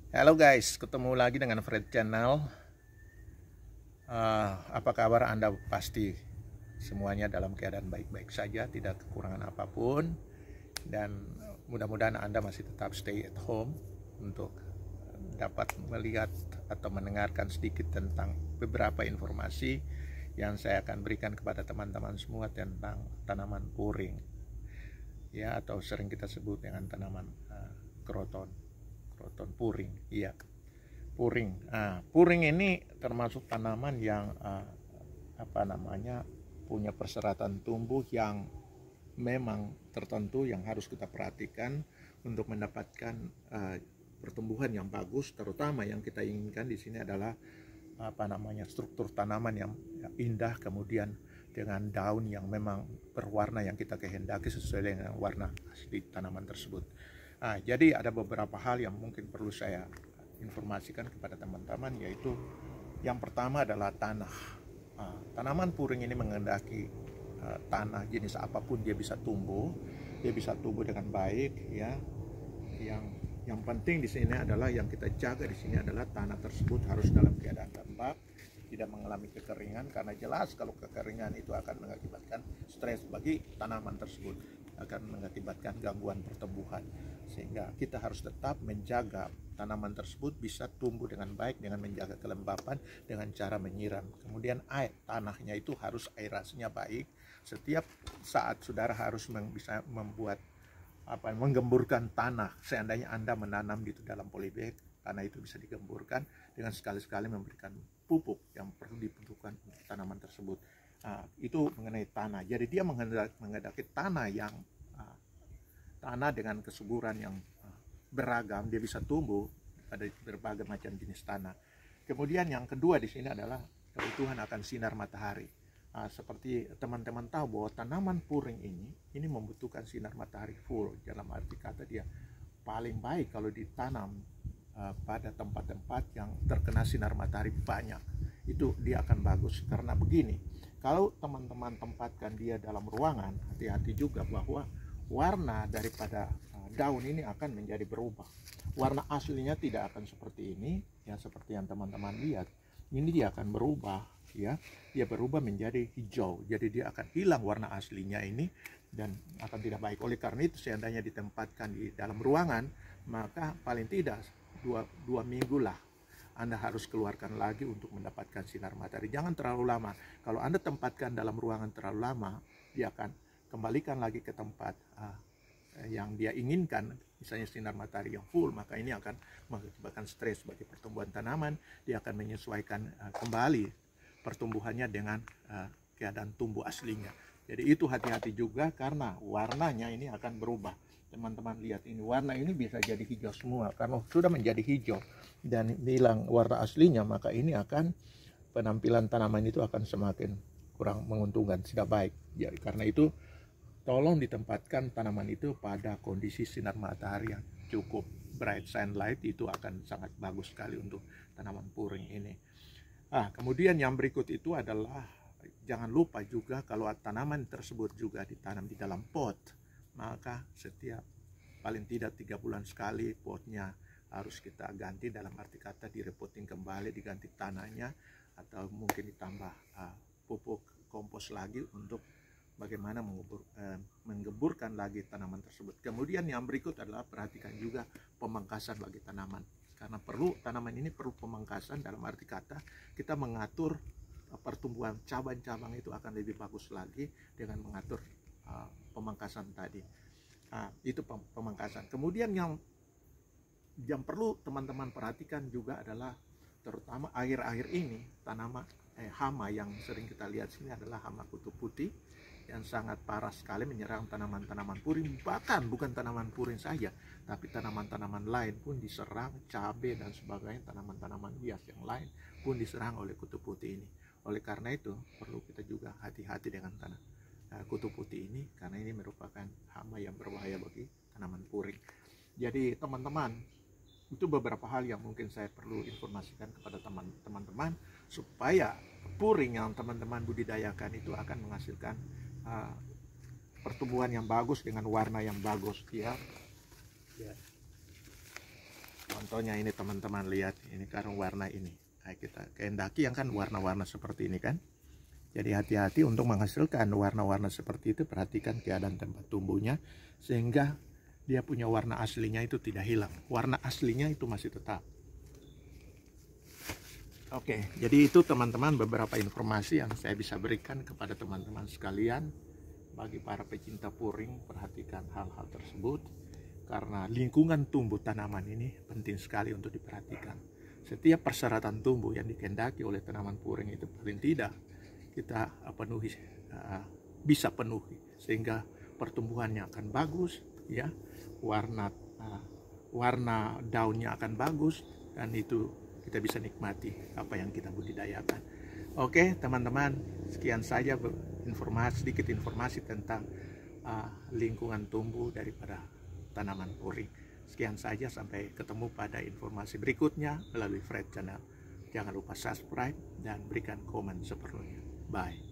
Halo guys, ketemu lagi dengan Fred Channel. Apa kabar Anda? Pasti semuanya dalam keadaan baik-baik saja, tidak kekurangan apapun. Dan mudah-mudahan Anda masih tetap stay at home untuk dapat melihat atau mendengarkan sedikit tentang beberapa informasi yang saya akan berikan kepada teman-teman semua tentang tanaman puring, ya, atau sering kita sebut dengan tanaman kroton puring. Iya, puring. Puring ini termasuk tanaman yang punya perseratan tumbuh yang memang tertentu yang harus kita perhatikan untuk mendapatkan pertumbuhan yang bagus. Terutama yang kita inginkan di sini adalah struktur tanaman yang indah, kemudian dengan daun yang memang berwarna yang kita kehendaki sesuai dengan warna asli tanaman tersebut. Jadi ada beberapa hal yang mungkin perlu saya informasikan kepada teman-teman, yaitu yang pertama adalah tanah. Tanaman puring ini mengendaki tanah jenis apapun dia bisa tumbuh dengan baik, ya. Yang penting di sini adalah yang kita jaga di sini adalah tanah tersebut harus dalam keadaan lembab, tidak mengalami kekeringan, karena jelas kalau kekeringan itu akan mengakibatkan stres bagi tanaman tersebut, akan mengakibatkan gangguan pertumbuhan, sehingga kita harus tetap menjaga tanaman tersebut bisa tumbuh dengan baik dengan menjaga kelembapan dengan cara menyiram. Kemudian tanahnya itu harus aerasinya baik. Setiap saat saudara harus bisa membuat menggemburkan tanah. Seandainya Anda menanam di dalam polybag, tanah itu bisa digemburkan dengan sekali-sekali memberikan pupuk yang perlu dibutuhkan untuk tanaman tersebut. Itu mengenai tanah. Jadi dia mengendaki tanah yang tanah dengan kesuburan yang beragam, dia bisa tumbuh pada berbagai macam jenis tanah. Kemudian yang kedua di sini adalah kebutuhan akan sinar matahari. Seperti teman-teman tahu bahwa tanaman puring ini membutuhkan sinar matahari full. Dalam arti kata dia paling baik kalau ditanam pada tempat-tempat yang terkena sinar matahari banyak. Itu dia akan bagus. Karena begini, kalau teman-teman tempatkan dia dalam ruangan, hati-hati juga bahwa warna daripada daun ini akan menjadi berubah. Warna aslinya tidak akan seperti ini, ya, seperti yang teman-teman lihat. Ini dia akan berubah, ya. Dia berubah menjadi hijau. Jadi dia akan hilang warna aslinya ini dan akan tidak baik. Oleh karena itu seandainya ditempatkan di dalam ruangan, maka paling tidak dua minggu lah Anda harus keluarkan lagi untuk mendapatkan sinar matahari. Jangan terlalu lama. Kalau Anda tempatkan dalam ruangan terlalu lama, dia akan kembalikan lagi ke tempat yang dia inginkan, misalnya sinar matahari yang full, maka ini akan mengakibatkan stres bagi pertumbuhan tanaman. Dia akan menyesuaikan kembali pertumbuhannya dengan keadaan tumbuh aslinya. Jadi itu hati-hati juga karena warnanya ini akan berubah. Teman-teman lihat ini, warna ini bisa jadi hijau semua. Karena sudah menjadi hijau dan hilang warna aslinya, maka ini akan penampilan tanaman itu akan semakin kurang menguntungkan, tidak baik. Jadi karena itu tolong ditempatkan tanaman itu pada kondisi sinar matahari yang cukup bright sunlight. Itu akan sangat bagus sekali untuk tanaman puring ini. Kemudian yang berikut itu adalah jangan lupa juga kalau tanaman tersebut juga ditanam di dalam pot, maka setiap paling tidak 3 bulan sekali potnya harus kita ganti, dalam arti kata direpoting kembali, diganti tanahnya, atau mungkin ditambah pupuk kompos lagi untuk bagaimana menggemburkan lagi tanaman tersebut. Kemudian yang berikut adalah perhatikan juga pemangkasan bagi tanaman, karena tanaman ini perlu pemangkasan, dalam arti kata kita mengatur pertumbuhan cabang-cabang itu akan lebih bagus lagi dengan mengatur pemangkasan tadi. Itu pemangkasan. Kemudian yang perlu teman-teman perhatikan juga adalah terutama akhir-akhir ini hama yang sering kita lihat sini adalah hama kutu putih yang sangat parah sekali menyerang tanaman-tanaman puring. Bahkan bukan tanaman puring saja, tapi tanaman-tanaman lain pun diserang, cabai dan sebagainya, tanaman-tanaman hias yang lain pun diserang oleh kutu putih ini. Oleh karena itu perlu kita juga hati-hati dengan kutu putih ini, karena ini merupakan hama yang berbahaya bagi tanaman puring. Jadi teman-teman, itu beberapa hal yang mungkin saya perlu informasikan kepada teman-teman supaya puring yang teman-teman budidayakan itu akan menghasilkan pertumbuhan yang bagus dengan warna yang bagus, ya. Contohnya ini teman-teman lihat, ini karung warna ini. Nah, kita kehendaki yang kan warna-warna seperti ini kan. Jadi hati-hati untuk menghasilkan warna-warna seperti itu, perhatikan keadaan tempat tumbuhnya sehingga dia punya warna aslinya itu tidak hilang. Warna aslinya itu masih tetap. Oke, jadi itu teman-teman beberapa informasi yang saya bisa berikan kepada teman-teman sekalian. Bagi para pecinta puring, perhatikan hal-hal tersebut. Karena lingkungan tumbuh tanaman ini penting sekali untuk diperhatikan. Setiap persyaratan tumbuh yang dikehendaki oleh tanaman puring itu paling tidak kita bisa penuhi sehingga pertumbuhannya akan bagus, ya, warna daunnya akan bagus, dan itu kita bisa nikmati apa yang kita budidayakan. Oke teman-teman, sekian saja sedikit informasi tentang lingkungan tumbuh daripada tanaman puring. Sekian saja, sampai ketemu pada informasi berikutnya melalui Fred Channel. Jangan lupa subscribe dan berikan komen seperlunya. Bye.